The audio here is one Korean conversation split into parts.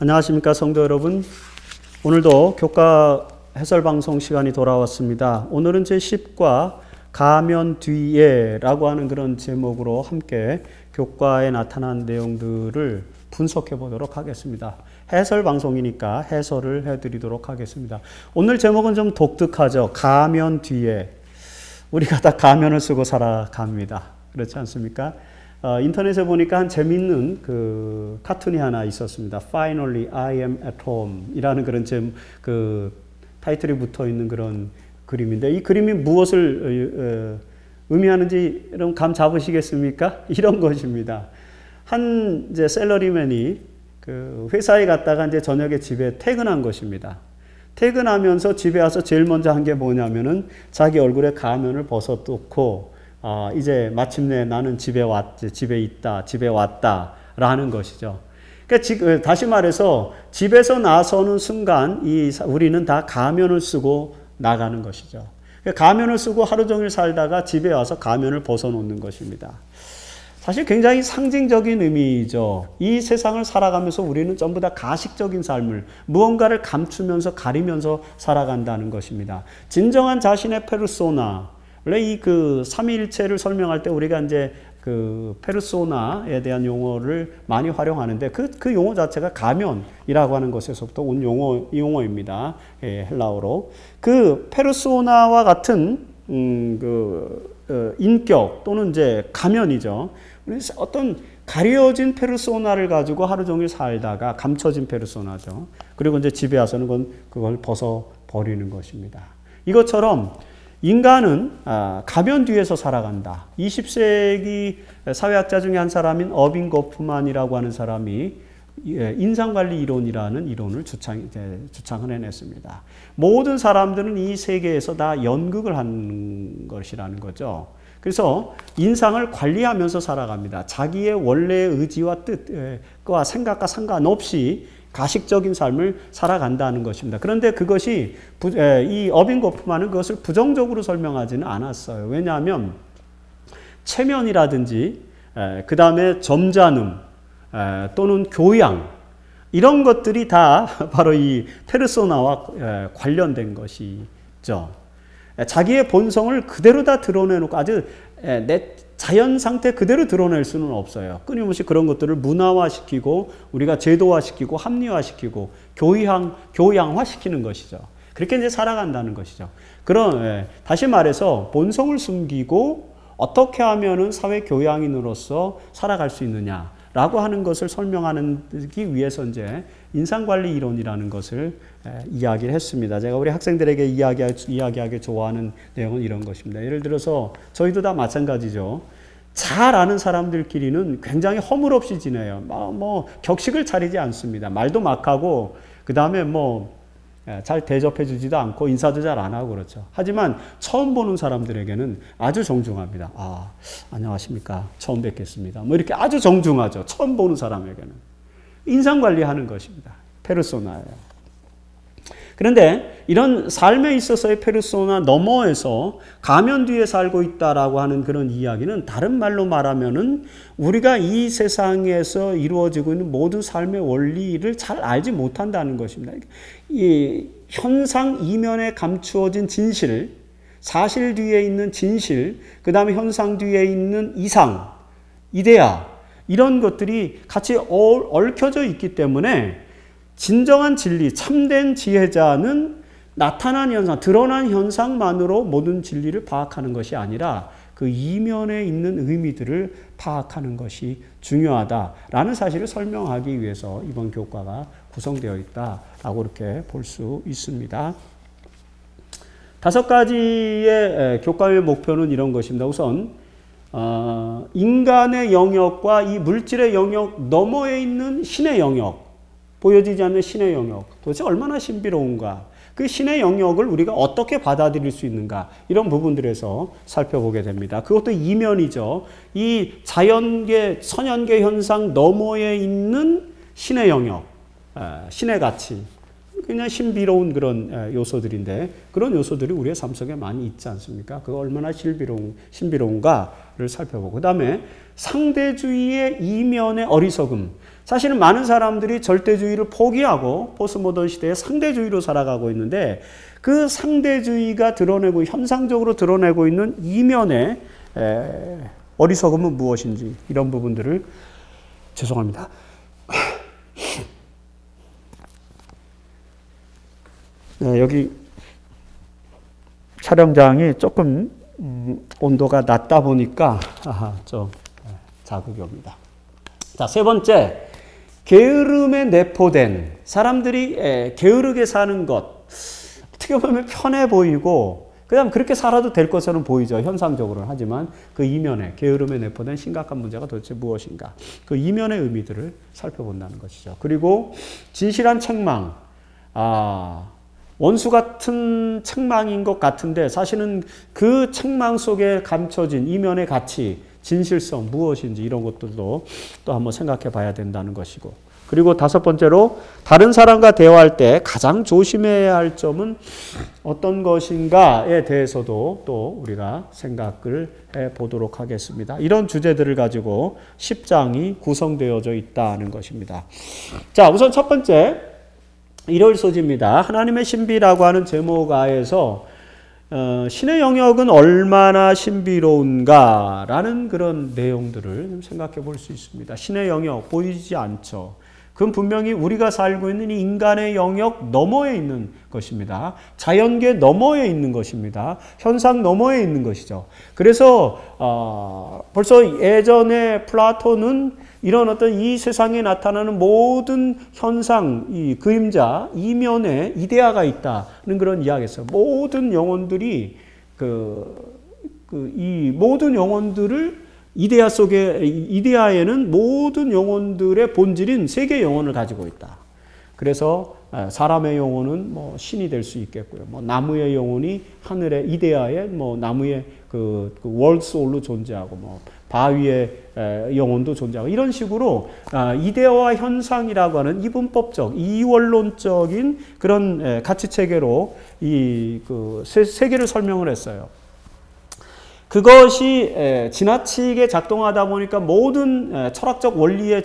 안녕하십니까 성도 여러분. 오늘도 교과 해설 방송 시간이 돌아왔습니다. 오늘은 제10과 가면 뒤에 라고 하는 그런 제목으로 함께 교과에 나타난 내용들을 분석해 보도록 하겠습니다. 해설 방송이니까 해설을 해드리도록 하겠습니다. 오늘 제목은 좀 독특하죠. 가면 뒤에. 우리가 다 가면을 쓰고 살아갑니다. 그렇지 않습니까? 인터넷에 보니까 한 재밌는 그 카툰이 하나 있었습니다. Finally, I am at home 이라는 그런 타이틀이 붙어 있는 그런 그림인데, 이 그림이 무엇을 의미하는지 여러분 감 잡으시겠습니까? 이런 것입니다. 한 이제 셀러리맨이 그 회사에 갔다가 이제 저녁에 집에 퇴근한 것입니다. 퇴근하면서 집에 와서 제일 먼저 한 게 뭐냐면은 자기 얼굴에 가면을 벗어놓고 이제 마침내 나는 집에 있다, 집에 왔다 라는 것이죠. 그러니까 다시 말해서 집에서 나서는 순간 우리는 다 가면을 쓰고 나가는 것이죠. 가면을 쓰고 하루 종일 살다가 집에 와서 가면을 벗어놓는 것입니다. 사실 굉장히 상징적인 의미이죠. 이 세상을 살아가면서 우리는 전부 다 가식적인 삶을, 무언가를 감추면서 가리면서 살아간다는 것입니다. 진정한 자신의 페르소나, 원래 이 삼위일체를 설명할 때 우리가 이제 그 페르소나에 대한 용어를 많이 활용하는데 그 용어 자체가 가면이라고 하는 것에서부터 온 용어입니다. 헬라어로. 그 페르소나와 같은 인격 또는 이제 가면이죠. 어떤 가려진 페르소나를 가지고 하루 종일 살다가 감춰진 페르소나죠. 그리고 이제 집에 와서는 그걸 벗어버리는 것입니다. 이것처럼 인간은 가면 뒤에서 살아간다. 20세기 사회학자 중에 한 사람인 어빙 거프만이라고 하는 사람이 인상관리 이론이라는 이론을 주창을 해냈습니다. 모든 사람들은 이 세계에서 다 연극을 한 것이라는 거죠. 그래서 인상을 관리하면서 살아갑니다. 자기의 원래의 의지와 뜻과 생각과 상관없이 가식적인 삶을 살아간다는 것입니다. 그런데 그것이 이 어빙 거프만은 그것을 부정적으로 설명하지는 않았어요. 왜냐하면 체면이라든지 그 다음에 점잖음 또는 교양 이런 것들이 다 바로 이 페르소나와 관련된 것이죠. 자기의 본성을 그대로 다 드러내놓고 아주 내 자연 상태 그대로 드러낼 수는 없어요. 끊임없이 그런 것들을 문화화시키고 우리가 제도화시키고 합리화시키고 교양화시키는 것이죠. 그렇게 이제 살아간다는 것이죠. 다시 말해서 본성을 숨기고 어떻게 하면은 사회 교양인으로서 살아갈 수 있느냐라고 하는 것을 설명하기 위해서 이제 인상관리 이론이라는 것을 이야기를 했습니다. 제가 우리 학생들에게 이야기하기 좋아하는 내용은 이런 것입니다. 예를 들어서 저희도 다 마찬가지죠. 잘 아는 사람들끼리는 굉장히 허물없이 지내요. 격식을 차리지 않습니다. 말도 막 하고 그 다음에 잘 대접해 주지도 않고 인사도 잘 안 하고 그렇죠. 하지만 처음 보는 사람들에게는 아주 정중합니다. 안녕하십니까. 처음 뵙겠습니다. 이렇게 아주 정중하죠. 처음 보는 사람에게는. 인상관리하는 것입니다. 페르소나예요. 그런데 이런 삶에 있어서의 페르소나 너머에서 가면 뒤에 살고 있다라고 하는 그런 이야기는 다른 말로 말하면은 우리가 이 세상에서 이루어지고 있는 모든 삶의 원리를 잘 알지 못한다는 것입니다. 이 현상 이면에 감추어진 진실, 사실 뒤에 있는 진실, 그 다음에 현상 뒤에 있는 이상, 이데아 이런 것들이 같이 얽혀져 있기 때문에 진정한 진리, 참된 지혜자는 나타난 현상, 드러난 현상만으로 모든 진리를 파악하는 것이 아니라 그 이면에 있는 의미들을 파악하는 것이 중요하다라는 사실을 설명하기 위해서 이번 교과가 구성되어 있다라고 이렇게 볼 수 있습니다. 5가지의 교과의 목표는 이런 것입니다. 우선 인간의 영역과 이 물질의 영역 너머에 있는 신의 영역, 보여지지 않는 신의 영역, 도대체 얼마나 신비로운가, 그 신의 영역을 우리가 어떻게 받아들일 수 있는가, 이런 부분들에서 살펴보게 됩니다. 그것도 이면이죠. 이 자연계, 선현계 현상 너머에 있는 신의 영역, 신의 가치, 그냥 신비로운 그런 요소들인데 그런 요소들이 우리의 삶 속에 많이 있지 않습니까? 그거 얼마나 신비로운가를 살펴보고, 그 다음에 상대주의의 이면의 어리석음, 사실은 많은 사람들이 절대주의를 포기하고 포스트모던 시대에 상대주의로 살아가고 있는데 그 상대주의가 드러내고 현상적으로 드러내고 있는 이면의 어리석음은 무엇인지 이런 부분들을 죄송합니다. 네, 여기 촬영장이 조금 온도가 낮다 보니까 좀 자극이 옵니다. 자, 세 번째, 게으름에 내포된 사람들이 게으르게 사는 것 어떻게 보면 편해 보이고 그냥 그렇게 살아도 될 것처럼 보이죠. 현상적으로는. 하지만 그 이면에 게으름에 내포된 심각한 문제가 도대체 무엇인가. 그 이면의 의미들을 살펴본다는 것이죠. 그리고 진실한 책망. 원수 같은 책망인 것 같은데 사실은 그 책망 속에 감춰진 이면의 가치, 진실성 무엇인지 이런 것들도 또 한번 생각해 봐야 된다는 것이고. 그리고 다섯 번째로 다른 사람과 대화할 때 가장 조심해야 할 점은 어떤 것인가에 대해서도 또 우리가 생각을 해 보도록 하겠습니다. 이런 주제들을 가지고 10장이 구성되어져 있다는 것입니다. 자, 우선 첫 번째 일요일 소지입니다. 하나님의 신비라고 하는 제목 하에서 신의 영역은 얼마나 신비로운가라는 그런 내용들을 생각해 볼 수 있습니다. 신의 영역 보이지 않죠. 그건 분명히 우리가 살고 있는 이 인간의 영역 너머에 있는 것입니다. 자연계 너머에 있는 것입니다. 현상 너머에 있는 것이죠. 그래서 벌써 예전에 플라톤은 이런 어떤 이 세상에 나타나는 모든 현상, 이 그림자, 이면에 이데아가 있다는 그런 이야기였어요. 모든 영혼들이 이 모든 영혼들을 이데아 속에, 이데아에는 모든 영혼들의 본질인 세계 영혼을 가지고 있다. 그래서 사람의 영혼은 뭐 신이 될 수 있겠고요. 뭐 나무의 영혼이 하늘의 이데아의 뭐 나무의 그 월드 소울로 존재하고 뭐 바위의 영혼도 존재하고 이런 식으로 이데아와 현상이라고 하는 이분법적, 이원론적인 그런 가치 체계로 이 그 세계를 설명을 했어요. 그것이 지나치게 작동하다 보니까 모든 철학적 원리에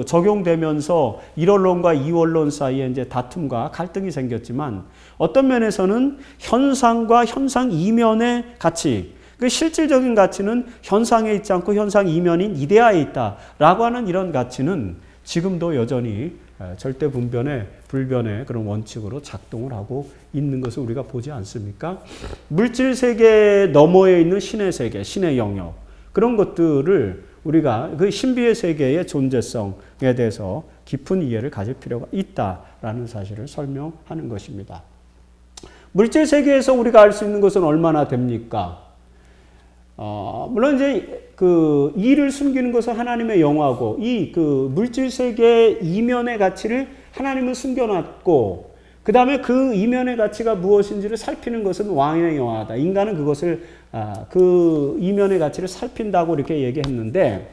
적용되면서 일원론과 이원론 사이에 이제 다툼과 갈등이 생겼지만 어떤 면에서는 현상과 현상 이면의 가치, 그 실질적인 가치는 현상에 있지 않고 현상 이면인 이데아에 있다라고 하는 이런 가치는 지금도 여전히 절대 불변의 그런 원칙으로 작동을 하고 있는 것을 우리가 보지 않습니까? 물질 세계 너머에 있는 신의 세계, 신의 영역 그런 것들을 우리가 그 신비의 세계의 존재성에 대해서 깊은 이해를 가질 필요가 있다라는 사실을 설명하는 것입니다. 물질 세계에서 우리가 알 수 있는 것은 얼마나 됩니까? 물론 이제 그 이를 숨기는 것은 하나님의 영화고 이 그 물질 세계의 이면의 가치를 하나님은 숨겨놨고 그 다음에 그 이면의 가치가 무엇인지를 살피는 것은 왕의 영화다. 인간은 그것을 그 이면의 가치를 살핀다고 이렇게 얘기했는데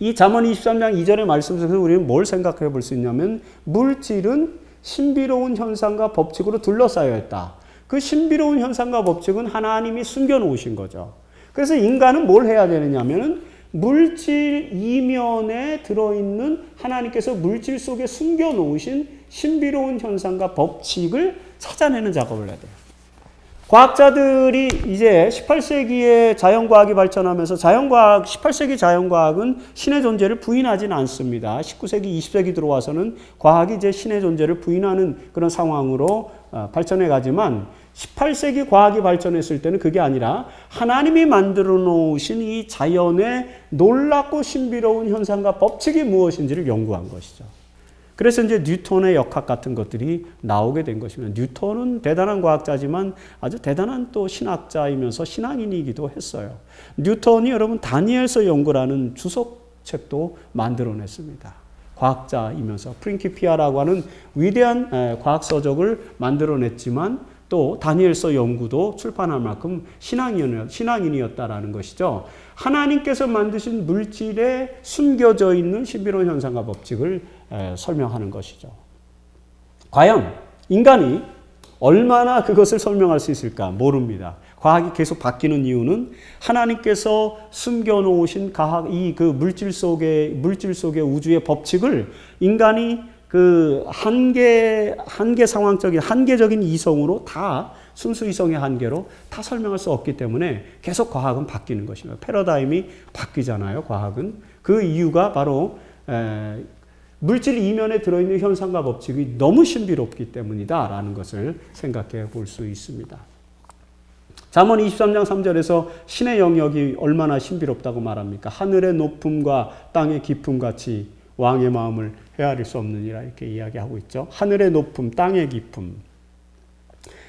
이 잠언 23장 2절의 말씀 속에서 우리는 뭘 생각해 볼 수 있냐면 물질은 신비로운 현상과 법칙으로 둘러싸여 있다. 그 신비로운 현상과 법칙은 하나님이 숨겨놓으신 거죠. 그래서 인간은 뭘 해야 되느냐면은 물질 이면에 들어있는 하나님께서 물질 속에 숨겨놓으신 신비로운 현상과 법칙을 찾아내는 작업을 해야 돼요. 과학자들이 이제 18세기에 자연과학이 발전하면서 18세기 자연과학은 신의 존재를 부인하지는 않습니다. 19세기, 20세기 들어와서는 과학이 이제 신의 존재를 부인하는 그런 상황으로 발전해 가지만 18세기 과학이 발전했을 때는 그게 아니라 하나님이 만들어 놓으신 이 자연의 놀랍고 신비로운 현상과 법칙이 무엇인지를 연구한 것이죠. 그래서 이제 뉴턴의 역학 같은 것들이 나오게 된 것입니다. 뉴턴은 대단한 과학자지만 아주 대단한 또 신학자이면서 신앙인이기도 했어요. 뉴턴이 여러분 다니엘서 연구라는 주석책도 만들어냈습니다. 과학자이면서 프린키피아라고 하는 위대한 과학서적을 만들어냈지만 또 다니엘서 연구도 출판할 만큼 신앙인이었다라는 것이죠. 하나님께서 만드신 물질에 숨겨져 있는 신비로운 현상과 법칙을 설명하는 것이죠. 과연 인간이 얼마나 그것을 설명할 수 있을까? 모릅니다. 과학이 계속 바뀌는 이유는 하나님께서 숨겨놓으신 그 물질 속의 우주의 법칙을 인간이 그 한계적인 이성으로 다 순수 이성의 한계로 다 설명할 수 없기 때문에 계속 과학은 바뀌는 것입니다. 패러다임이 바뀌잖아요. 과학은 그 이유가 바로 물질 이면에 들어있는 현상과 법칙이 너무 신비롭기 때문이다라는 것을 생각해 볼 수 있습니다. 잠언 23장 3절에서 신의 영역이 얼마나 신비롭다고 말합니까? 하늘의 높음과 땅의 깊음 같이 왕의 마음을 헤아릴 수 없느니라 이렇게 이야기하고 있죠. 하늘의 높음, 땅의 깊음.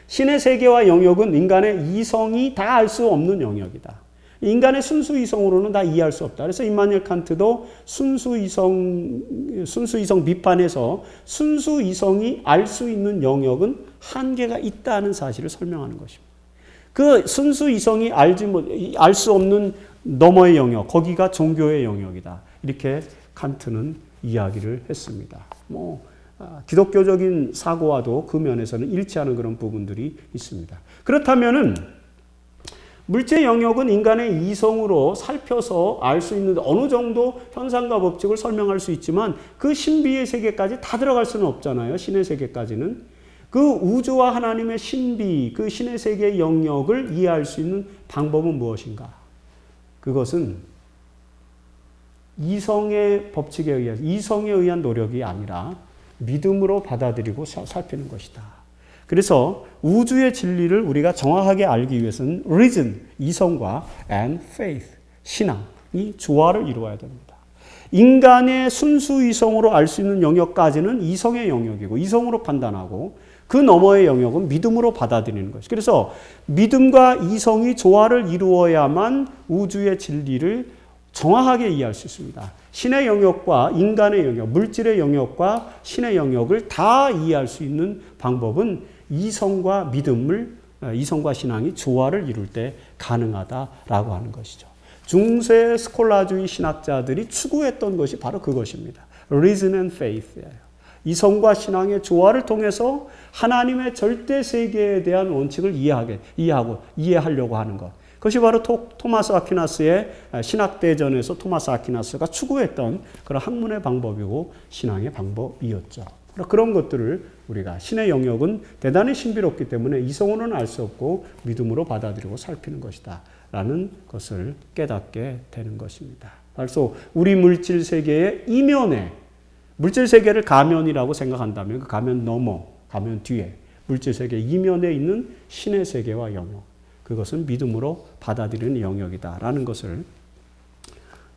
신의 세계와 영역은 인간의 이성이 다 알 수 없는 영역이다. 인간의 순수 이성으로는 다 이해할 수 없다. 그래서 임마누엘 칸트도 순수 이성 비판에서 순수 이성이 알 수 있는 영역은 한계가 있다는 사실을 설명하는 것입니다. 그 순수 이성이 알 수 없는 너머의 영역, 거기가 종교의 영역이다. 이렇게 칸트는 이야기를 했습니다. 기독교적인 사고와도 그 면에서는 일치하는 그런 부분들이 있습니다. 그렇다면은 물질 영역은 인간의 이성으로 살펴서 알 수 있는 어느 정도 현상과 법칙을 설명할 수 있지만 그 신비의 세계까지 다 들어갈 수는 없잖아요. 신의 세계까지는. 그 우주와 하나님의 신비, 그 신의 세계의 영역을 이해할 수 있는 방법은 무엇인가? 그것은 이성의 법칙에 의해서, 이성에 의한 노력이 아니라 믿음으로 받아들이고 살피는 것이다. 그래서 우주의 진리를 우리가 정확하게 알기 위해서는 reason, 이성과 and faith, 신앙이 조화를 이루어야 됩니다. 인간의 순수 이성으로 알 수 있는 영역까지는 이성의 영역이고 이성으로 판단하고 그 너머의 영역은 믿음으로 받아들이는 것이죠. 그래서 믿음과 이성이 조화를 이루어야만 우주의 진리를 정확하게 이해할 수 있습니다. 신의 영역과 인간의 영역, 물질의 영역과 신의 영역을 다 이해할 수 있는 방법은 이성과 신앙이 조화를 이룰 때 가능하다라고 하는 것이죠. 중세 스콜라주의 신학자들이 추구했던 것이 바로 그것입니다. Reason and Faith예요. 이성과 신앙의 조화를 통해서 하나님의 절대 세계에 대한 원칙을 이해하려고 하는 것. 그것이 바로 토마스 아퀴나스의 신학대전에서 토마스 아퀴나스가 추구했던 그런 학문의 방법이고 신앙의 방법이었죠. 그런 것들을 우리가 신의 영역은 대단히 신비롭기 때문에 이성으로는 알 수 없고 믿음으로 받아들이고 살피는 것이다 라는 것을 깨닫게 되는 것입니다. 그래서 우리 물질 세계의 이면에 물질 세계를 가면이라고 생각한다면 그 가면 뒤에 물질 세계 이면에 있는 신의 세계와 영역, 그것은 믿음으로 받아들이는 영역이다라는 것을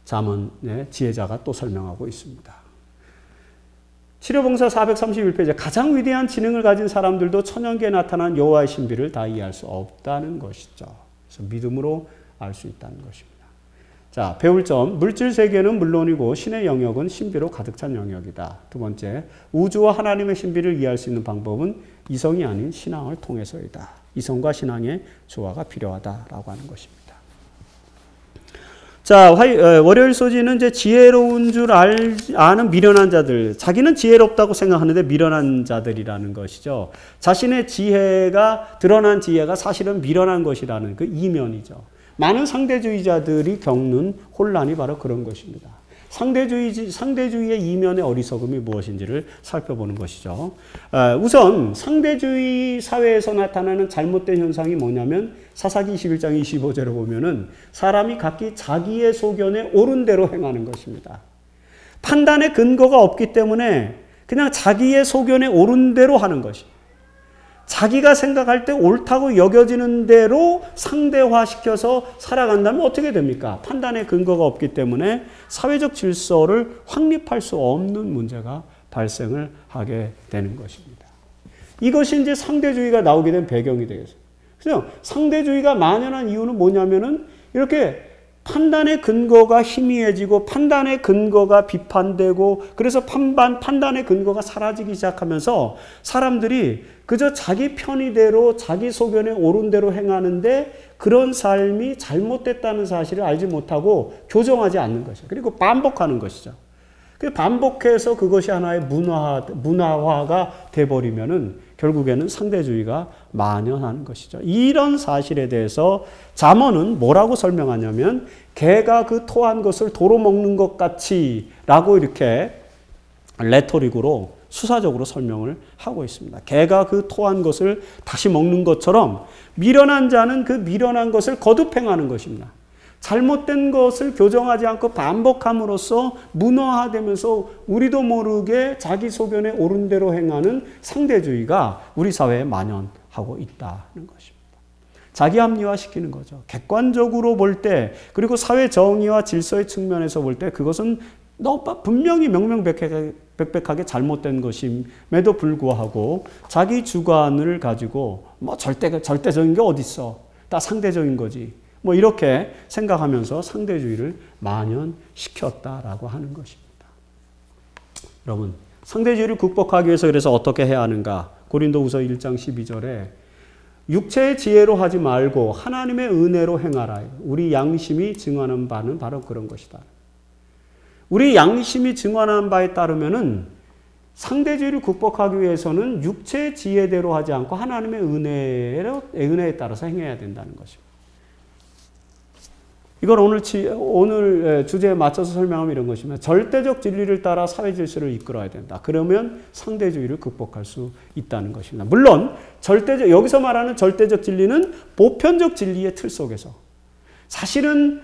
잠언의 지혜자가 또 설명하고 있습니다. 치료봉사 431페이지 가장 위대한 지능을 가진 사람들도 천연계에 나타난 여호와의 신비를 다 이해할 수 없다는 것이죠. 그래서 믿음으로 알 수 있다는 것입니다. 자, 배울 점. 물질 세계는 물론이고 신의 영역은 신비로 가득 찬 영역이다. 두 번째, 우주와 하나님의 신비를 이해할 수 있는 방법은 이성이 아닌 신앙을 통해서이다. 이성과 신앙의 조화가 필요하다라고 하는 것입니다. 자, 월요일 소지는 이제 지혜로운 줄 아는 미련한 자들, 자기는 지혜롭다고 생각하는데 미련한 자들이라는 것이죠. 자신의 드러난 지혜가 사실은 미련한 것이라는 그 이면이죠. 많은 상대주의자들이 겪는 혼란이 바로 그런 것입니다. 상대주의의 이면의 어리석음이 무엇인지를 살펴보는 것이죠. 우선 상대주의 사회에서 나타나는 잘못된 현상이 뭐냐면 사사기 21장 25절을 보면은 사람이 각기 자기의 소견에 옳은 대로 행하는 것입니다. 판단의 근거가 없기 때문에 그냥 자기의 소견에 옳은 대로 하는 것입니다. 자기가 생각할 때 옳다고 여겨지는 대로 상대화시켜서 살아간다면 어떻게 됩니까? 판단의 근거가 없기 때문에 사회적 질서를 확립할 수 없는 문제가 발생을 하게 되는 것입니다. 이것이 이제 상대주의가 나오게 된 배경이 되겠어요. 그래서 상대주의가 만연한 이유는 뭐냐면은 이렇게 판단의 근거가 희미해지고 판단의 근거가 비판되고 그래서 판단의 근거가 사라지기 시작하면서 사람들이 그저 자기 편의대로 자기 소견에 옳은 대로 행하는데 그런 삶이 잘못됐다는 사실을 알지 못하고 교정하지 않는 것이죠. 그리고 반복하는 것이죠. 반복해서 그것이 하나의 문화화가 돼버리면은 결국에는 상대주의가 만연하는 것이죠. 이런 사실에 대해서 잠언은 뭐라고 설명하냐면 개가 그 토한 것을 도로 먹는 것 같이 라고 이렇게 레토릭으로 수사적으로 설명을 하고 있습니다. 개가 그 토한 것을 다시 먹는 것처럼 미련한 자는 그 미련한 것을 거듭 행하는 것입니다. 잘못된 것을 교정하지 않고 반복함으로써 문화화되면서 우리도 모르게 자기 소견에 옳은 대로 행하는 상대주의가 우리 사회에 만연하고 있다는 것입니다. 자기 합리화시키는 거죠. 객관적으로 볼 때, 그리고 사회 정의와 질서의 측면에서 볼 때 그것은 분명히 명명백백하게 잘못된 것임에도 불구하고 자기 주관을 가지고 뭐 절대적인 게 어디 있어? 다 상대적인 거지. 뭐 이렇게 생각하면서 상대주의를 만연시켰다라고 하는 것입니다. 여러분, 상대주의를 극복하기 위해서 그래서 어떻게 해야 하는가? 고린도후서 1장 12절에 육체의 지혜로 하지 말고 하나님의 은혜로 행하라. 우리 양심이 증언하는 바는 바로 그런 것이다. 우리 양심이 증언하는 바에 따르면은 상대주의를 극복하기 위해서는 육체의 지혜대로 하지 않고 하나님의 은혜에 따라서 행해야 된다는 것입니다. 이걸 오늘 주제에 맞춰서 설명하면 이런 것입니다. 절대적 진리를 따라 사회 질서를 이끌어야 된다. 그러면 상대주의를 극복할 수 있다는 것입니다. 물론 여기서 말하는 절대적 진리는 보편적 진리의 틀 속에서 사실은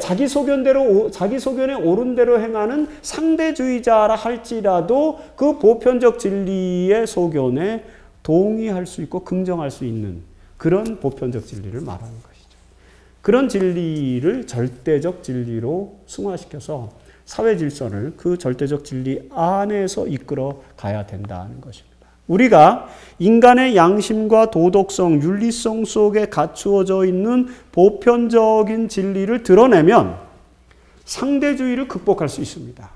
자기 소견에 옳은 대로 행하는 상대주의자라 할지라도 그 보편적 진리의 소견에 동의할 수 있고 긍정할 수 있는 그런 보편적 진리를 말하는 것이죠. 그런 진리를 절대적 진리로 승화시켜서 사회 질서를 그 절대적 진리 안에서 이끌어 가야 된다는 것입니다. 우리가 인간의 양심과 도덕성, 윤리성 속에 갖추어져 있는 보편적인 진리를 드러내면 상대주의를 극복할 수 있습니다.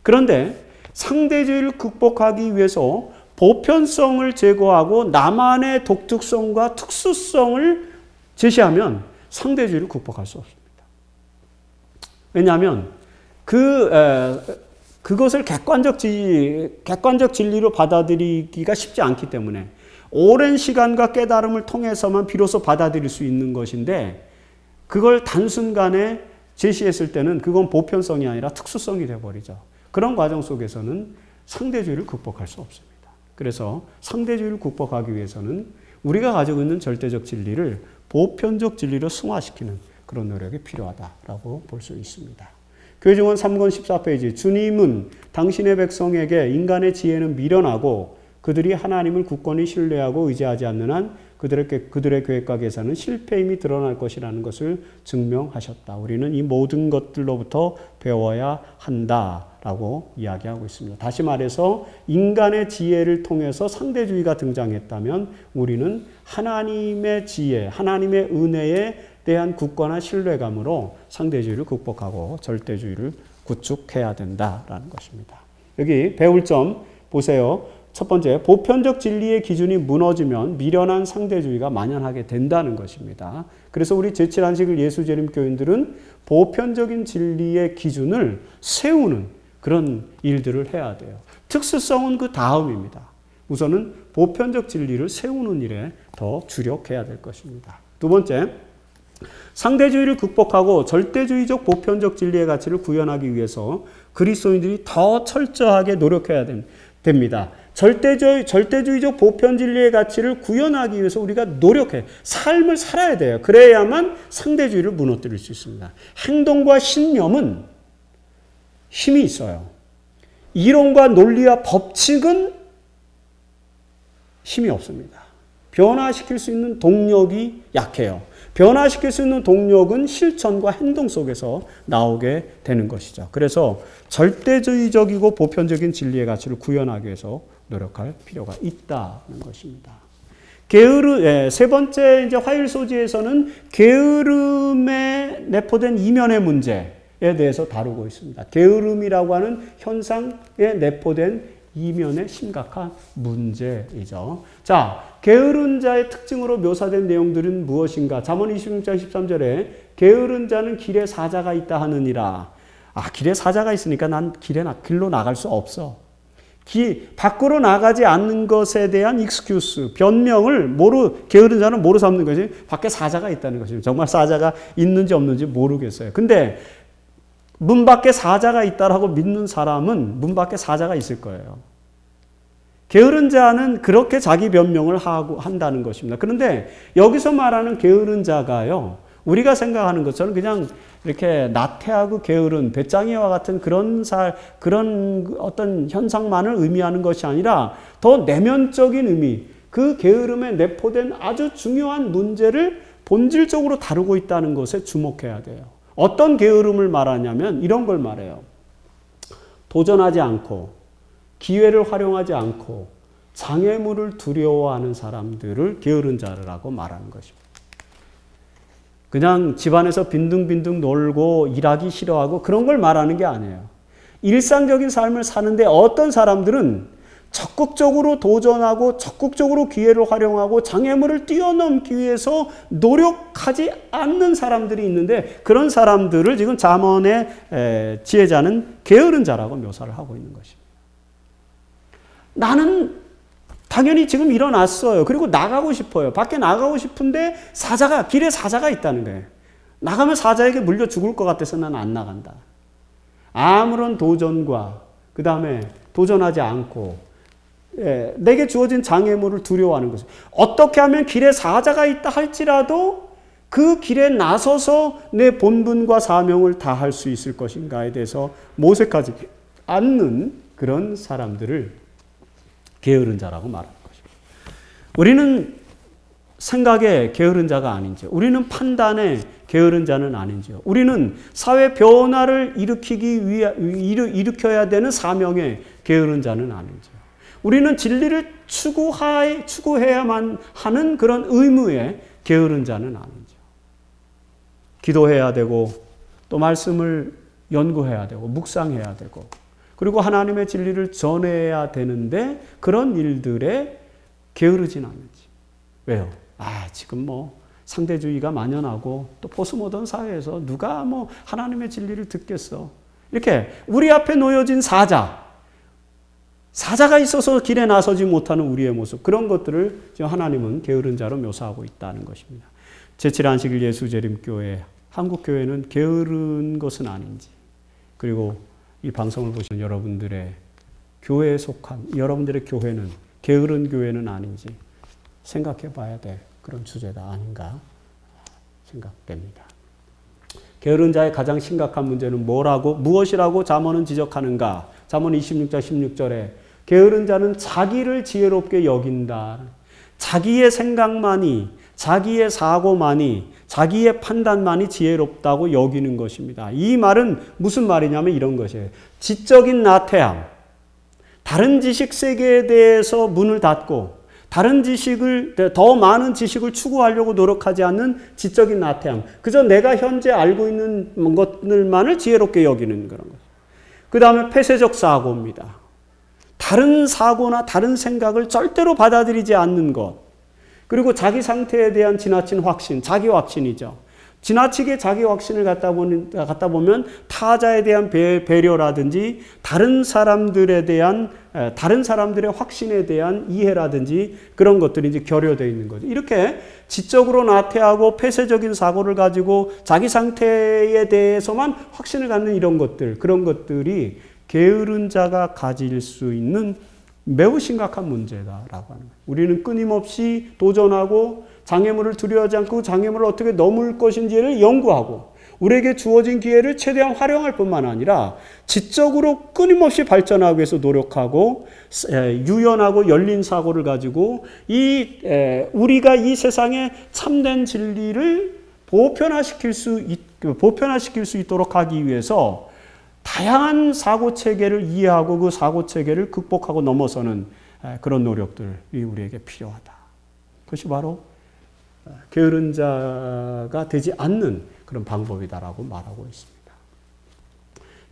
그런데 상대주의를 극복하기 위해서 보편성을 제거하고 나만의 독특성과 특수성을 제시하면 상대주의를 극복할 수 없습니다. 왜냐하면 그것을 객관적 진리로 받아들이기가 쉽지 않기 때문에 오랜 시간과 깨달음을 통해서만 비로소 받아들일 수 있는 것인데 그걸 단순간에 제시했을 때는 그건 보편성이 아니라 특수성이 되어버리죠. 그런 과정 속에서는 상대주의를 극복할 수 없습니다. 그래서 상대주의를 극복하기 위해서는 우리가 가지고 있는 절대적 진리를 보편적 진리로 승화시키는 그런 노력이 필요하다라고 볼 수 있습니다. 교회증언 3권 14페이지 주님은 당신의 백성에게 인간의 지혜는 미련하고 그들이 하나님을 굳건히 신뢰하고 의지하지 않는 한 그들의 계획과 계산은 실패임이 드러날 것이라는 것을 증명하셨다. 우리는 이 모든 것들로부터 배워야 한다라고 이야기하고 있습니다. 다시 말해서 인간의 지혜를 통해서 상대주의가 등장했다면 우리는 하나님의 지혜, 하나님의 은혜에 대한 굳건한 신뢰감으로 상대주의를 극복하고 절대주의를 구축해야 된다라는 것입니다. 여기 배울 점 보세요. 첫 번째, 보편적 진리의 기준이 무너지면 미련한 상대주의가 만연하게 된다는 것입니다. 그래서 우리 제7안식일 예수재림 교인들은 보편적인 진리의 기준을 세우는 그런 일들을 해야 돼요. 특수성은 그 다음입니다. 우선은 보편적 진리를 세우는 일에 더 주력해야 될 것입니다. 두 번째, 상대주의를 극복하고 절대주의적 보편적 진리의 가치를 구현하기 위해서 그리스도인들이 더 철저하게 노력해야 됩니다. 절대주의적 보편 진리의 가치를 구현하기 위해서 우리가 노력해 삶을 살아야 돼요. 그래야만 상대주의를 무너뜨릴 수 있습니다. 행동과 신념은 힘이 있어요. 이론과 논리와 법칙은 힘이 없습니다. 변화시킬 수 있는 동력이 약해요. 변화시킬 수 있는 동력은 실천과 행동 속에서 나오게 되는 것이죠. 그래서 절대주의적이고 보편적인 진리의 가치를 구현하기 위해서 노력할 필요가 있다는 것입니다. 세 번째 이제 화요일 소지에서는 게으름에 내포된 이면의 문제에 대해서 다루고 있습니다. 게으름이라고 하는 현상에 내포된 이면의 심각한 문제이죠. 자, 게으른 자의 특징으로 묘사된 내용들은 무엇인가? 잠언 26장 13절에 게으른 자는 길에 사자가 있다 하느니라. 길에 사자가 있으니까 난 길로 나갈 수 없어. 밖으로 나가지 않는 것에 대한 익스큐스, 변명을 게으른 자는 뭐로 삼는 것이 밖에 사자가 있다는 것입니다. 정말 사자가 있는지 없는지 모르겠어요. 근데 문 밖에 사자가 있다라고 믿는 사람은 문 밖에 사자가 있을 거예요. 게으른 자는 그렇게 자기 변명을 한다는 것입니다. 그런데 여기서 말하는 게으른 자가요, 우리가 생각하는 것처럼 그냥 이렇게 나태하고 게으른 배짱이와 같은 그런 어떤 현상만을 의미하는 것이 아니라 더 내면적인 의미, 그 게으름에 내포된 아주 중요한 문제를 본질적으로 다루고 있다는 것에 주목해야 돼요. 어떤 게으름을 말하냐면 이런 걸 말해요. 도전하지 않고 기회를 활용하지 않고 장애물을 두려워하는 사람들을 게으른 자라고 말하는 것입니다. 그냥 집안에서 빈둥빈둥 놀고 일하기 싫어하고 그런 걸 말하는 게 아니에요. 일상적인 삶을 사는데 어떤 사람들은 적극적으로 도전하고 적극적으로 기회를 활용하고 장애물을 뛰어넘기 위해서 노력하지 않는 사람들이 있는데 그런 사람들을 지금 잠언의 지혜자는 게으른 자라고 묘사를 하고 있는 것입니다. 나는 당연히 지금 일어났어요. 그리고 나가고 싶어요. 밖에 나가고 싶은데 길에 사자가 있다는 거예요. 나가면 사자에게 물려 죽을 것 같아서 난 안 나간다. 아무런 도전과 그 다음에 도전하지 않고 내게 주어진 장애물을 두려워하는 것이죠. 어떻게 하면 길에 사자가 있다 할지라도 그 길에 나서서 내 본분과 사명을 다할 수 있을 것인가에 대해서 모색하지 않는 그런 사람들을 게으른 자라고 말하는 것입니다. 우리는 생각에 게으른 자가 아닌지요. 우리는 판단에 게으른 자는 아닌지요. 우리는 사회 변화를 일으켜야 되는 사명에 게으른 자는 아닌지요. 우리는 진리를 추구해야만 하는 그런 의무에 게으른 자는 아닌지요. 기도해야 되고 또 말씀을 연구해야 되고 묵상해야 되고 그리고 하나님의 진리를 전해야 되는데 그런 일들에 게으르진 않는지. 왜요? 지금 상대주의가 만연하고 또 포스모던 사회에서 누가 하나님의 진리를 듣겠어. 이렇게 우리 앞에 놓여진 사자가 있어서 길에 나서지 못하는 우리의 모습, 그런 것들을 지금 하나님은 게으른 자로 묘사하고 있다는 것입니다. 제7안식일 예수재림교회, 한국교회는 게으른 것은 아닌지, 그리고 이 방송을 보시는 여러분들의 교회에 속한 여러분들의 교회는 게으른 교회는 아닌지 생각해 봐야 될 그런 주제가 아닌가 생각됩니다. 게으른 자의 가장 심각한 문제는 무엇이라고 잠언은 지적하는가? 잠언 26장 16절에 게으른 자는 자기를 지혜롭게 여긴다. 자기의 생각만이, 자기의 사고만이, 자기의 판단만이 지혜롭다고 여기는 것입니다. 이 말은 무슨 말이냐면 이런 것이에요. 지적인 나태함, 다른 지식 세계에 대해서 문을 닫고 더 많은 지식을 추구하려고 노력하지 않는 지적인 나태함, 그저 내가 현재 알고 있는 것들만을 지혜롭게 여기는 그런 것. 그 다음에 폐쇄적 사고입니다. 다른 사고나 다른 생각을 절대로 받아들이지 않는 것. 그리고 자기 상태에 대한 지나친 확신, 자기 확신이죠. 지나치게 자기 확신을 갖다 보면 타자에 대한 배려라든지 다른 사람들의 확신에 대한 이해라든지 그런 것들이 이제 결여되어 있는 거죠. 이렇게 지적으로 나태하고 폐쇄적인 사고를 가지고 자기 상태에 대해서만 확신을 갖는 그런 것들이 게으른 자가 가질 수 있는 매우 심각한 문제다라고 하는 거예요. 우리는 끊임없이 도전하고 장애물을 두려워하지 않고 장애물을 어떻게 넘을 것인지를 연구하고 우리에게 주어진 기회를 최대한 활용할 뿐만 아니라 지적으로 끊임없이 발전하기 위해서 노력하고 유연하고 열린 사고를 가지고 우리가 이 세상에 참된 진리를 보편화시킬 수 있도록 하기 위해서 다양한 사고체계를 이해하고 그 사고체계를 극복하고 넘어서는 그런 노력들이 우리에게 필요하다. 그것이 바로 게으른 자가 되지 않는 그런 방법이다라고 말하고 있습니다.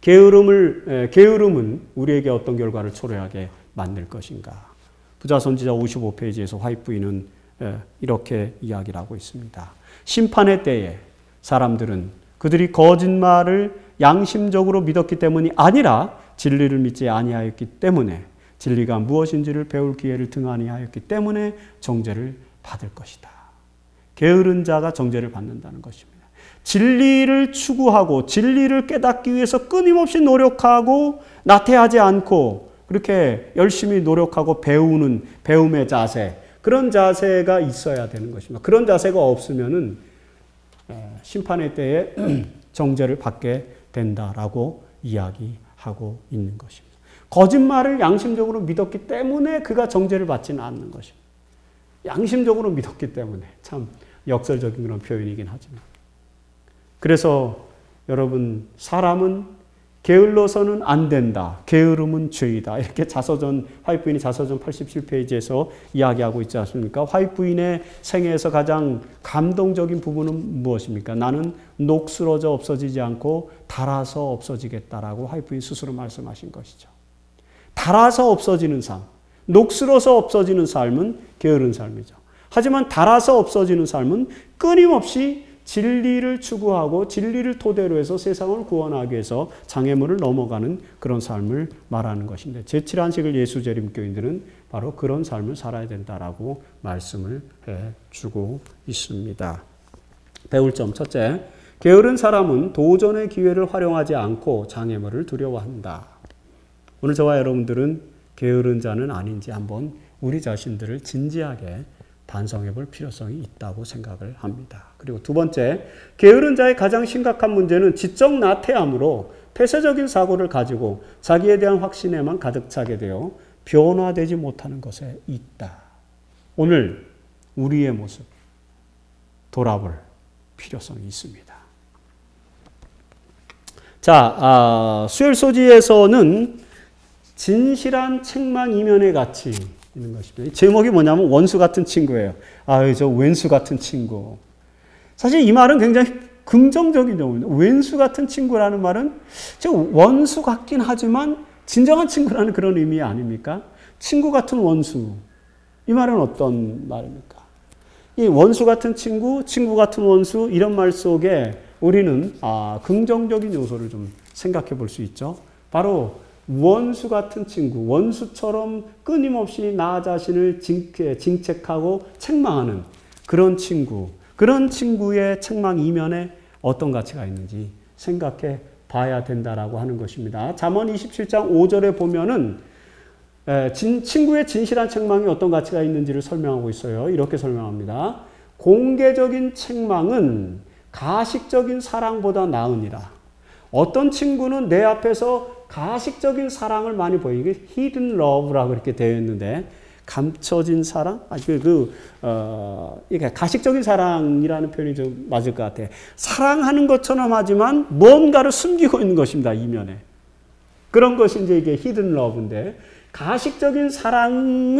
게으름은 우리에게 어떤 결과를 초래하게 만들 것인가. 부자선지자 55페이지에서 화이트 부인은 이렇게 이야기를 하고 있습니다. 심판의 때에 사람들은 그들이 거짓말을 양심적으로 믿었기 때문이 아니라 진리를 믿지 아니하였기 때문에 진리가 무엇인지를 배울 기회를 등한히 하였기 때문에 정죄를 받을 것이다. 게으른 자가 정죄를 받는다는 것입니다. 진리를 추구하고 진리를 깨닫기 위해서 끊임없이 노력하고 나태하지 않고 그렇게 열심히 노력하고 배움의 자세, 그런 자세가 있어야 되는 것입니다. 그런 자세가 없으면은 심판의 때에 정죄를 받게 된다라고 이야기하고 있는 것입니다. 거짓말을 양심적으로 믿었기 때문에 그가 정죄를 받지는 않는 것입니다. 양심적으로 믿었기 때문에. 참 역설적인 그런 표현이긴 하지만. 그래서 여러분, 사람은 게을러서는 안 된다. 게으름은 죄이다. 이렇게 화이트부인이 자서전 87페이지에서 이야기하고 있지 않습니까? 화이트부인의 생애에서 가장 감동적인 부분은 무엇입니까? 나는 녹슬어져 없어지지 않고 닳아서 없어지겠다라고 화이트부인 스스로 말씀하신 것이죠. 닳아서 없어지는 삶, 녹슬어서 없어지는 삶은 게으른 삶이죠. 하지만 닳아서 없어지는 삶은 끊임없이 진리를 추구하고 진리를 토대로 해서 세상을 구원하기 위해서 장애물을 넘어가는 그런 삶을 말하는 것인데, 제7안식일 예수재림교인들은 바로 그런 삶을 살아야 된다라고 말씀을 해주고 있습니다. 배울 점 첫째, 게으른 사람은 도전의 기회를 활용하지 않고 장애물을 두려워한다. 오늘 저와 여러분들은 게으른 자는 아닌지 한번 우리 자신들을 진지하게 반성해 볼 필요성이 있다고 생각을 합니다. 그리고 두 번째, 게으른 자의 가장 심각한 문제는 지적 나태함으로 폐쇄적인 사고를 가지고 자기에 대한 확신에만 가득 차게 되어 변화되지 못하는 것에 있다. 오늘 우리의 모습 돌아볼 필요성이 있습니다. 자, 수요일 소지에서는 진실한 책망 이면의 가치 있는 것입니다. 제목이 뭐냐면 원수 같은 친구예요. 저 왼수 같은 친구. 사실 이 말은 굉장히 긍정적인 용어입니다. 왼수 같은 친구라는 말은 원수 같긴 하지만 진정한 친구라는 그런 의미 아닙니까? 친구 같은 원수. 이 말은 어떤 말입니까? 이 원수 같은 친구, 친구 같은 원수 이런 말 속에 우리는 긍정적인 요소를 좀 생각해 볼 수 있죠. 바로 원수 같은 친구, 원수처럼 끊임없이 나 자신을 징책하고 책망하는 그런 친구, 그런 친구의 책망 이면에 어떤 가치가 있는지 생각해 봐야 된다라고 하는 것입니다. 잠언 27장 5절에 보면은 친구의 진실한 책망이 어떤 가치가 있는지를 설명하고 있어요. 이렇게 설명합니다. 공개적인 책망은 가식적인 사랑보다 나으니라. 어떤 친구는 내 앞에서 가식적인 사랑을 많이 보이게 hidden love라고 이렇게 되어 있는데, 감춰진 사랑? 이게 가식적인 사랑이라는 표현이 좀 맞을 것 같아요. 사랑하는 것처럼 하지만 뭔가를 숨기고 있는 것입니다, 이면에. 그런 것이 이제 이게 hidden love인데, 가식적인 사랑,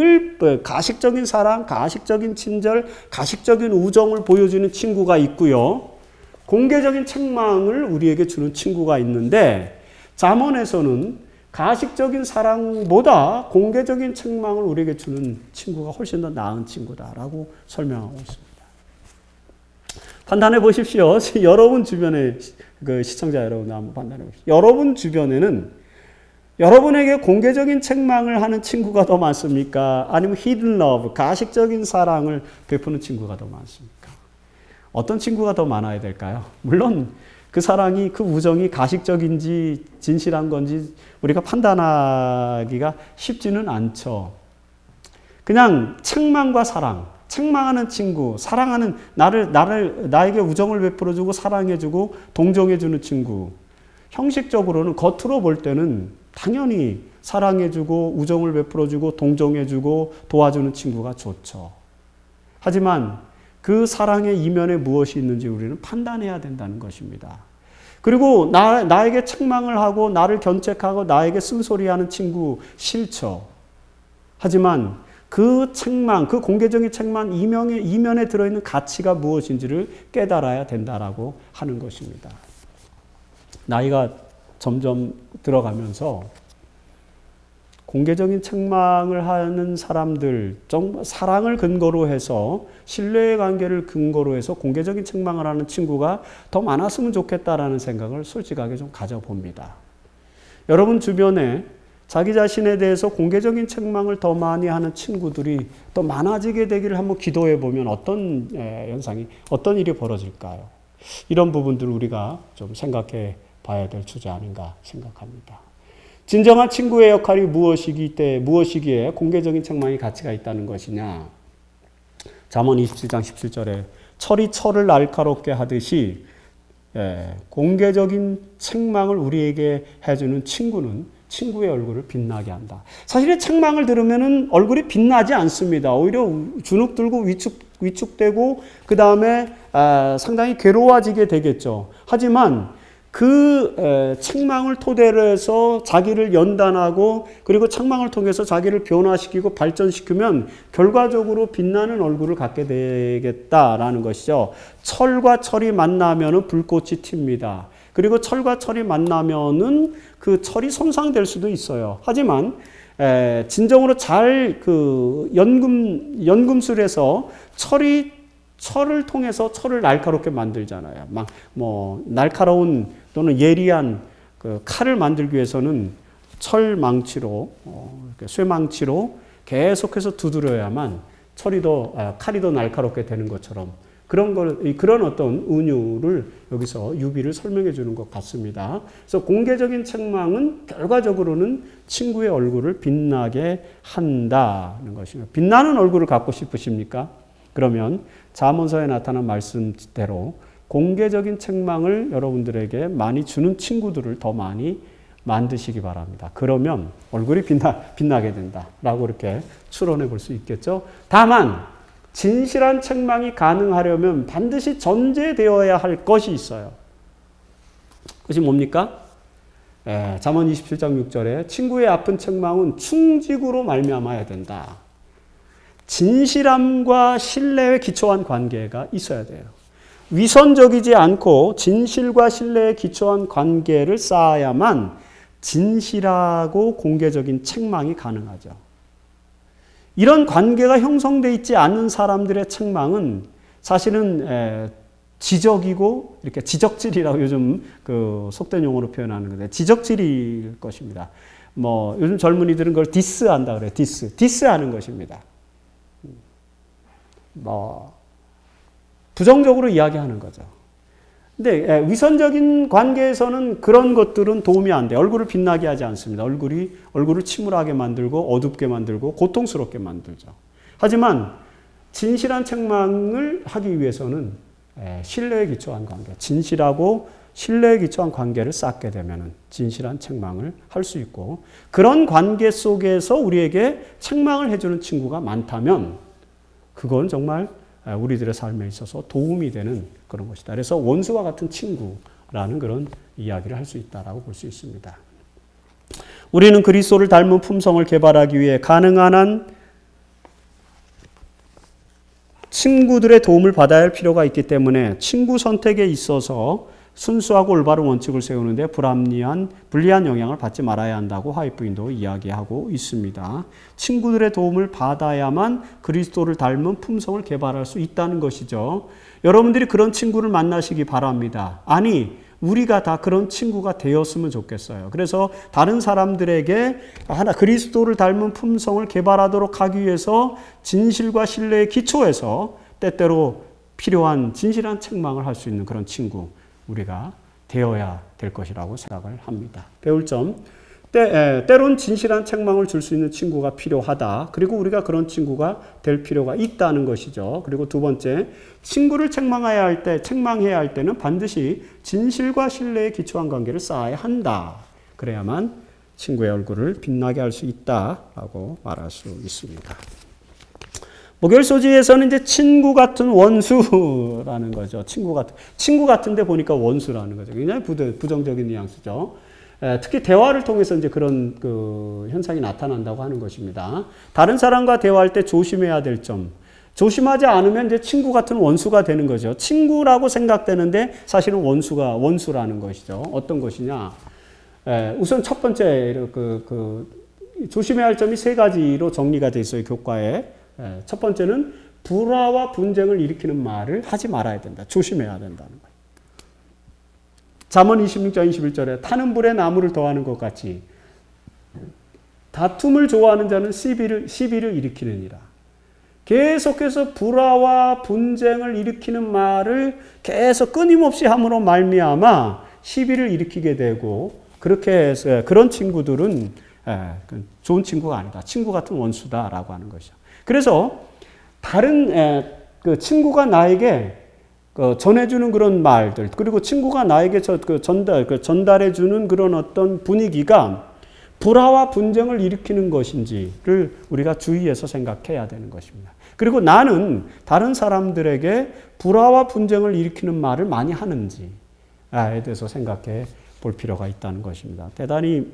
가식적인 친절, 가식적인 우정을 보여주는 친구가 있고요. 공개적인 책망을 우리에게 주는 친구가 있는데, 잠언에서는 가식적인 사랑보다 공개적인 책망을 우리에게 주는 친구가 훨씬 더 나은 친구다라고 설명하고 있습니다. 판단해 보십시오. 여러분 주변에, 시청자 여러분 한번 판단해 보십시오. 여러분 주변에는 여러분에게 공개적인 책망을 하는 친구가 더 많습니까? 아니면 hidden love, 가식적인 사랑을 베푸는 친구가 더 많습니까? 어떤 친구가 더 많아야 될까요? 물론 그 사랑이, 그 우정이 가식적인지 진실한 건지 우리가 판단하기가 쉽지는 않죠. 그냥 책망과 사랑, 책망하는 친구, 사랑하는 나에게 우정을 베풀어주고 사랑해주고 동정해주는 친구. 형식적으로는 겉으로 볼 때는 당연히 사랑해주고 우정을 베풀어주고 동정해주고 도와주는 친구가 좋죠. 하지만 그 사랑의 이면에 무엇이 있는지 우리는 판단해야 된다는 것입니다. 그리고 나에게 책망을 하고 나를 견책하고 나에게 쓴소리하는 친구 싫죠. 하지만 그 책망, 그 공개적인 책망 이면에 들어있는 가치가 무엇인지를 깨달아야 된다라고 하는 것입니다. 나이가 점점 들어가면서 공개적인 책망을 하는 사람들, 사랑을 근거로 해서 신뢰의 관계를 근거로 해서 공개적인 책망을 하는 친구가 더 많았으면 좋겠다라는 생각을 솔직하게 좀 가져봅니다. 여러분 주변에 자기 자신에 대해서 공개적인 책망을 더 많이 하는 친구들이 더 많아지게 되기를 한번 기도해 보면 어떤 현상이, 어떤 일이 벌어질까요? 이런 부분들을 우리가 좀 생각해 봐야 될 주제 아닌가 생각합니다. 진정한 친구의 역할이 무엇이기에 공개적인 책망이 가치가 있다는 것이냐? 잠언 27장 17절에 철이 철을 날카롭게 하듯이 공개적인 책망을 우리에게 해주는 친구는 친구의 얼굴을 빛나게 한다. 사실 책망을 들으면 얼굴이 빛나지 않습니다. 오히려 주눅들고 위축되고 그 다음에 상당히 괴로워지게 되겠죠. 하지만 그 책망을 토대로 해서 자기를 연단하고 그리고 책망을 통해서 자기를 변화시키고 발전시키면 결과적으로 빛나는 얼굴을 갖게 되겠다라는 것이죠. 철과 철이 만나면은 불꽃이 튑니다. 그리고 철과 철이 만나면은 그 철이 손상될 수도 있어요. 하지만 진정으로 잘 그 연금술에서 철을 통해서 철을 날카롭게 만들잖아요. 막 뭐 날카로운 또는 예리한 그 칼을 만들기 위해서는 철망치로 쇠망치로 계속해서 두드려야만 칼이 더 날카롭게 되는 것처럼 그런 어떤 은유를 여기서 유비를 설명해 주는 것 같습니다. 그래서 공개적인 책망은 결과적으로는 친구의 얼굴을 빛나게 한다는 것입니다. 빛나는 얼굴을 갖고 싶으십니까? 그러면 잠언서에 나타난 말씀대로 공개적인 책망을 여러분들에게 많이 주는 친구들을 더 많이 만드시기 바랍니다. 그러면 얼굴이 빛나게 된다라고 이렇게 추론해 볼 수 있겠죠. 다만 진실한 책망이 가능하려면 반드시 전제되어야 할 것이 있어요. 그것이 뭡니까? 잠언 27장 6절에 친구의 아픈 책망은 충직으로 말미암아야 된다. 진실함과 신뢰에 기초한 관계가 있어야 돼요. 위선적이지 않고 진실과 신뢰에 기초한 관계를 쌓아야만 진실하고 공개적인 책망이 가능하죠. 이런 관계가 형성되어 있지 않은 사람들의 책망은 사실은 지적이고 이렇게 지적질이라고 요즘 그 속된 용어로 표현하는 건데 지적질일 것입니다. 뭐 요즘 젊은이들은 그걸 디스한다 그래요. 디스하는 것입니다. 뭐 부정적으로 이야기하는 거죠. 근데 위선적인 관계에서는 그런 것들은 도움이 안 돼요. 얼굴을 빛나게 하지 않습니다. 얼굴을 침울하게 만들고 어둡게 만들고 고통스럽게 만들죠. 하지만 진실한 책망을 하기 위해서는 신뢰에 기초한 관계, 진실하고 신뢰에 기초한 관계를 쌓게 되면 진실한 책망을 할 수 있고 그런 관계 속에서 우리에게 책망을 해주는 친구가 많다면 그건 정말 우리들의 삶에 있어서 도움이 되는 그런 것이다. 그래서 원수와 같은 친구라는 그런 이야기를 할 수 있다라고 볼 수 있습니다. 우리는 그리스도를 닮은 품성을 개발하기 위해 가능한 한 친구들의 도움을 받아야 할 필요가 있기 때문에 친구 선택에 있어서 순수하고 올바른 원칙을 세우는데 불리한 영향을 받지 말아야 한다고 화이트부인도 이야기하고 있습니다. 친구들의 도움을 받아야만 그리스도를 닮은 품성을 개발할 수 있다는 것이죠. 여러분들이 그런 친구를 만나시기 바랍니다. 아니, 우리가 다 그런 친구가 되었으면 좋겠어요. 그래서 다른 사람들에게 그리스도를 닮은 품성을 개발하도록 하기 위해서 진실과 신뢰에 기초해서 때때로 필요한 진실한 책망을 할 수 있는 그런 친구 우리가 되어야 될 것이라고 생각을 합니다. 배울 점, 때론 진실한 책망을 줄 수 있는 친구가 필요하다. 그리고 우리가 그런 친구가 될 필요가 있다는 것이죠. 그리고 두 번째, 친구를 책망해야 할 때는 반드시 진실과 신뢰에 기초한 관계를 쌓아야 한다. 그래야만 친구의 얼굴을 빛나게 할 수 있다라고 말할 수 있습니다. 목요일소지에서는 이제 친구 같은 원수라는 거죠. 친구 같은데 보니까 원수라는 거죠. 굉장히 부정적인 뉘앙스죠. 특히 대화를 통해서 이제 그런 그 현상이 나타난다고 하는 것입니다. 다른 사람과 대화할 때 조심해야 될 점. 조심하지 않으면 이제 친구 같은 원수가 되는 거죠. 친구라고 생각되는데 사실은 원수라는 것이죠. 어떤 것이냐. 우선 첫 번째, 조심해야 할 점이 세 가지로 정리가 되어 있어요. 교과에. 첫 번째는 불화와 분쟁을 일으키는 말을 하지 말아야 된다. 조심해야 된다는 거예요. 잠언 26장 21절에 타는 불에 나무를 더하는 것 같이 다툼을 좋아하는 자는 시비를 일으키느니라. 계속해서 불화와 분쟁을 일으키는 말을 계속 끊임없이 함으로 말미암아 시비를 일으키게 되고, 그렇게 해서 그런 친구들은 좋은 친구가 아니다. 친구 같은 원수다라고 하는 것이죠. 그래서 다른 그 친구가 나에게 전해주는 그런 말들, 그리고 친구가 나에게 전달해주는 그런 어떤 분위기가 불화와 분쟁을 일으키는 것인지를 우리가 주의해서 생각해야 되는 것입니다. 그리고 나는 다른 사람들에게 불화와 분쟁을 일으키는 말을 많이 하는지에 대해서 생각해 볼 필요가 있다는 것입니다. 대단히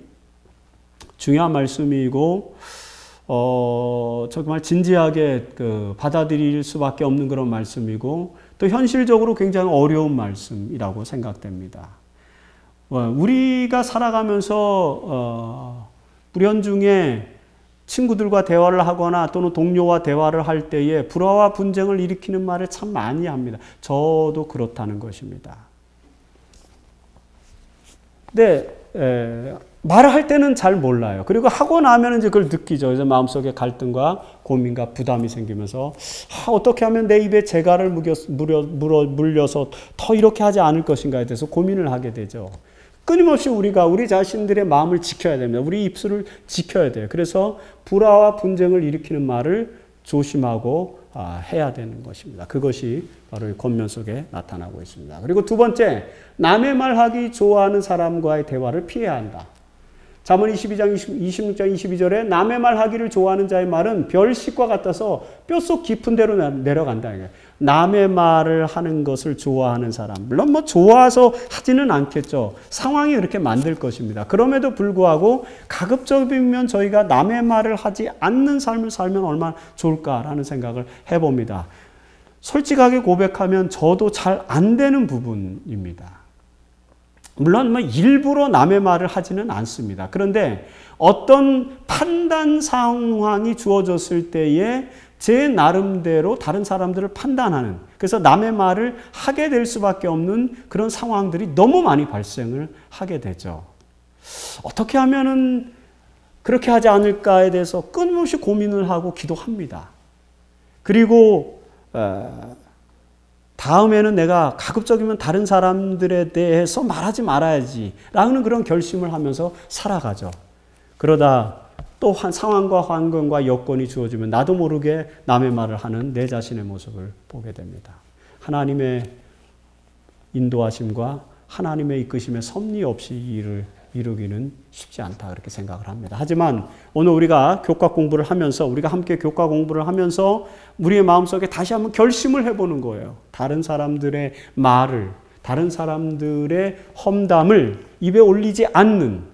중요한 말씀이고 정말 진지하게 받아들일 수밖에 없는 그런 말씀이고, 또 현실적으로 굉장히 어려운 말씀이라고 생각됩니다. 우리가 살아가면서 불현중에 친구들과 대화를 하거나 또는 동료와 대화를 할 때에 불화와 분쟁을 일으키는 말을 참 많이 합니다. 저도 그렇다는 것입니다. 근데 말을 할 때는 잘 몰라요. 그리고 하고 나면 이제 그걸 느끼죠. 그래서 마음속에 갈등과 고민과 부담이 생기면서 어떻게 하면 내 입에 재갈을 물려서 더 이렇게 하지 않을 것인가에 대해서 고민을 하게 되죠. 끊임없이 우리가 우리 자신들의 마음을 지켜야 됩니다. 우리 입술을 지켜야 돼요. 그래서 불화와 분쟁을 일으키는 말을 조심하고 해야 되는 것입니다. 그것이 바로 이 권면 속에 나타나고 있습니다. 그리고 두 번째, 남의 말하기 좋아하는 사람과의 대화를 피해야 한다. 잠언 22장 26장 22절에 남의 말하기를 좋아하는 자의 말은 별식과 같아서 뼛속 깊은 데로 내려간다. 남의 말을 하는 것을 좋아하는 사람, 물론 좋아서 하지는 않겠죠. 상황이 그렇게 만들 것입니다. 그럼에도 불구하고 가급적이면 저희가 남의 말을 하지 않는 삶을 살면 얼마나 좋을까라는 생각을 해봅니다. 솔직하게 고백하면 저도 잘 안 되는 부분입니다. 물론 일부러 남의 말을 하지는 않습니다. 그런데 어떤 판단 상황이 주어졌을 때에 제 나름대로 다른 사람들을 판단하는, 그래서 남의 말을 하게 될 수밖에 없는 그런 상황들이 너무 많이 발생을 하게 되죠. 어떻게 하면은 그렇게 하지 않을까에 대해서 끊임없이 고민을 하고 기도합니다. 그리고 다음에는 내가 가급적이면 다른 사람들에 대해서 말하지 말아야지 라는 그런 결심을 하면서 살아가죠. 그러다 또 상황과 환경과 여건이 주어지면 나도 모르게 남의 말을 하는 내 자신의 모습을 보게 됩니다. 하나님의 인도하심과 하나님의 이끄심에 섭리 없이 일을 이루기는 쉽지 않다, 그렇게 생각을 합니다. 하지만 오늘 우리가 교과 공부를 하면서, 우리가 함께 교과 공부를 하면서 우리의 마음속에 다시 한번 결심을 해보는 거예요. 다른 사람들의 말을, 다른 사람들의 험담을 입에 올리지 않는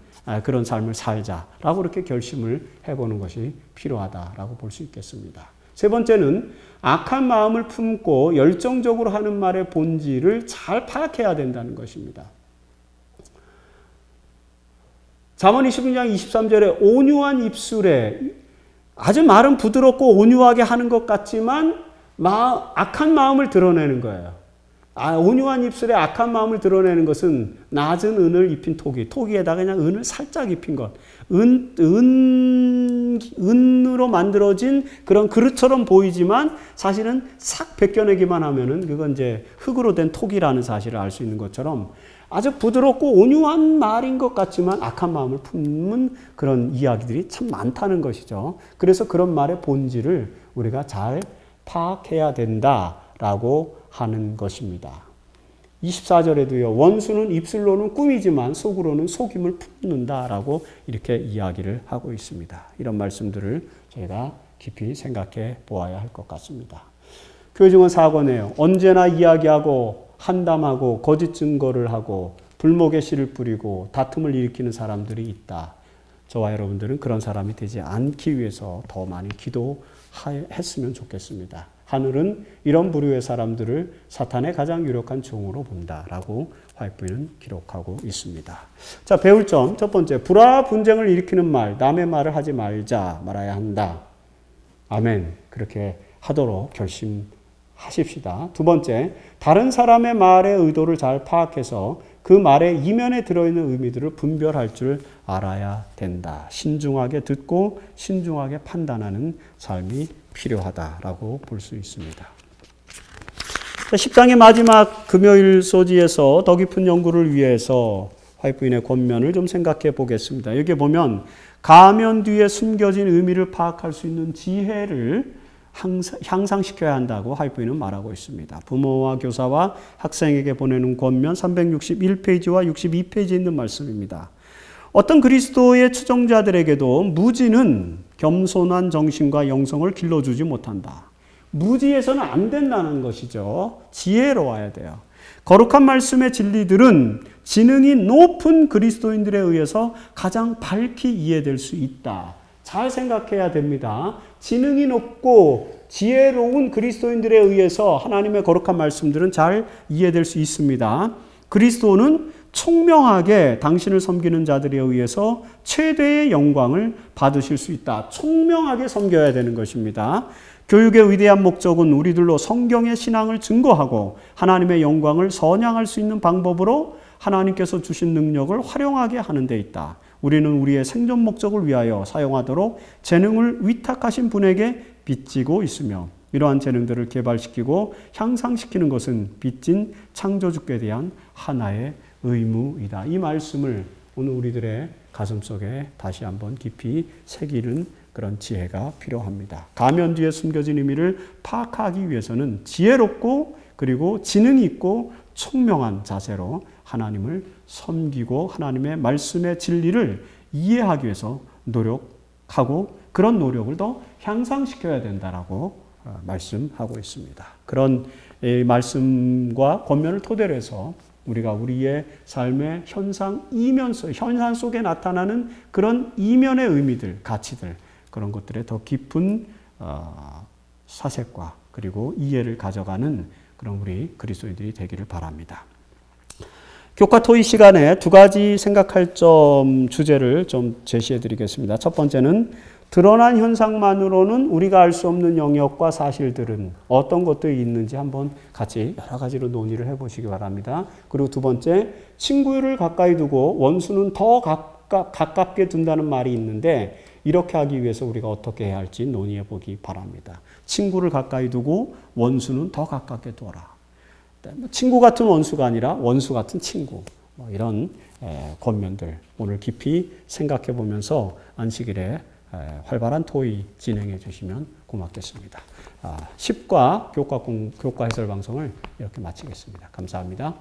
그런 삶을 살자라고 그렇게 결심을 해보는 것이 필요하다라고 볼 수 있겠습니다. 세 번째는 악한 마음을 품고 열정적으로 하는 말의 본질을 잘 파악해야 된다는 것입니다. 잠언 26장 23절에 온유한 입술에, 아주 말은 부드럽고 온유하게 하는 것 같지만 악한 마음을 드러내는 거예요. 온유한 입술에 악한 마음을 드러내는 것은 낮은 은을 입힌 토기에다가 그냥 은을 살짝 입힌 것, 은으로 만들어진 그런 그릇처럼 보이지만 사실은 싹 벗겨내기만 하면은 그건 이제 흙으로 된 토기라는 사실을 알 수 있는 것처럼 아주 부드럽고 온유한 말인 것 같지만 악한 마음을 품는 그런 이야기들이 참 많다는 것이죠. 그래서 그런 말의 본질을 우리가 잘 파악해야 된다라고 하는 것입니다. 24절에도요. 원수는 입술로는 꾸미지만 속으로는 속임을 품는다라고 이렇게 이야기를 하고 있습니다. 이런 말씀들을 저희가 깊이 생각해 보아야 할 것 같습니다. 교회 증언 4권에요. 언제나 이야기하고 한담하고 거짓 증거를 하고 불목의 씨를 뿌리고 다툼을 일으키는 사람들이 있다. 저와 여러분들은 그런 사람이 되지 않기 위해서 더 많이 기도했으면 좋겠습니다. 하늘은 이런 부류의 사람들을 사탄의 가장 유력한 종으로 본다라고 화이프는 기록하고 있습니다. 자, 배울 점 첫 번째, 불화 분쟁을 일으키는 말, 남의 말을 하지 말아야 한다. 아멘. 그렇게 하도록 결심하십시다. 두 번째, 다른 사람의 말의 의도를 잘 파악해서 그 말의 이면에 들어있는 의미들을 분별할 줄 알아야 된다. 신중하게 듣고 신중하게 판단하는 삶이 필요하다라고 볼 수 있습니다. 10장의 마지막 금요일 소지에서 더 깊은 연구를 위해서 화이트인의 권면을 좀 생각해 보겠습니다. 여기 보면 가면 뒤에 숨겨진 의미를 파악할 수 있는 지혜를 향상시켜야 한다고 화이트인은 말하고 있습니다. 부모와 교사와 학생에게 보내는 권면 361페이지와 62페이지에 있는 말씀입니다. 어떤 그리스도의 추종자들에게도 무지는 겸손한 정신과 영성을 길러주지 못한다. 무지해서는 안 된다는 것이죠. 지혜로워야 돼요. 거룩한 말씀의 진리들은 지능이 높은 그리스도인들에 의해서 가장 밝히 이해될 수 있다. 잘 생각해야 됩니다. 지능이 높고 지혜로운 그리스도인들에 의해서 하나님의 거룩한 말씀들은 잘 이해될 수 있습니다. 그리스도는 총명하게 당신을 섬기는 자들에 의해서 최대의 영광을 받으실 수 있다. 총명하게 섬겨야 되는 것입니다. 교육의 위대한 목적은 우리들로 성경의 신앙을 증거하고 하나님의 영광을 선양할 수 있는 방법으로 하나님께서 주신 능력을 활용하게 하는 데 있다. 우리는 우리의 생존 목적을 위하여 사용하도록 재능을 위탁하신 분에게 빚지고 있으며 이러한 재능들을 개발시키고 향상시키는 것은 빚진 창조주께 대한 하나의 의무이다. 이 말씀을 오늘 우리들의 가슴속에 다시 한번 깊이 새기는 그런 지혜가 필요합니다. 가면 뒤에 숨겨진 의미를 파악하기 위해서는 지혜롭고 그리고 지능이 있고 총명한 자세로 하나님을 섬기고 하나님의 말씀의 진리를 이해하기 위해서 노력하고 그런 노력을 더 향상시켜야 된다라고 말씀하고 있습니다. 그런 말씀과 권면을 토대로 해서 우리가 우리의 삶의 현상 속에 나타나는 그런 이면의 의미들, 가치들 그런 것들에 더 깊은 사색과 그리고 이해를 가져가는 그런 우리 그리스도인들이 되기를 바랍니다. 교과 토의 시간에 두 가지 생각할 점 주제를 좀 제시해 드리겠습니다. 첫 번째는 드러난 현상만으로는 우리가 알 수 없는 영역과 사실들은 어떤 것들이 있는지 한번 같이 여러 가지로 논의를 해보시기 바랍니다. 그리고 두 번째, 친구를 가까이 두고 원수는 더 가깝게 둔다는 말이 있는데 이렇게 하기 위해서 우리가 어떻게 해야 할지 논의해 보기 바랍니다. 친구를 가까이 두고 원수는 더 가깝게 둬라. 친구 같은 원수가 아니라 원수 같은 친구. 이런 권면들 오늘 깊이 생각해 보면서 안식일에 활발한 토의 진행해 주시면 고맙겠습니다. 10과 교과 해설 방송을 이렇게 마치겠습니다. 감사합니다.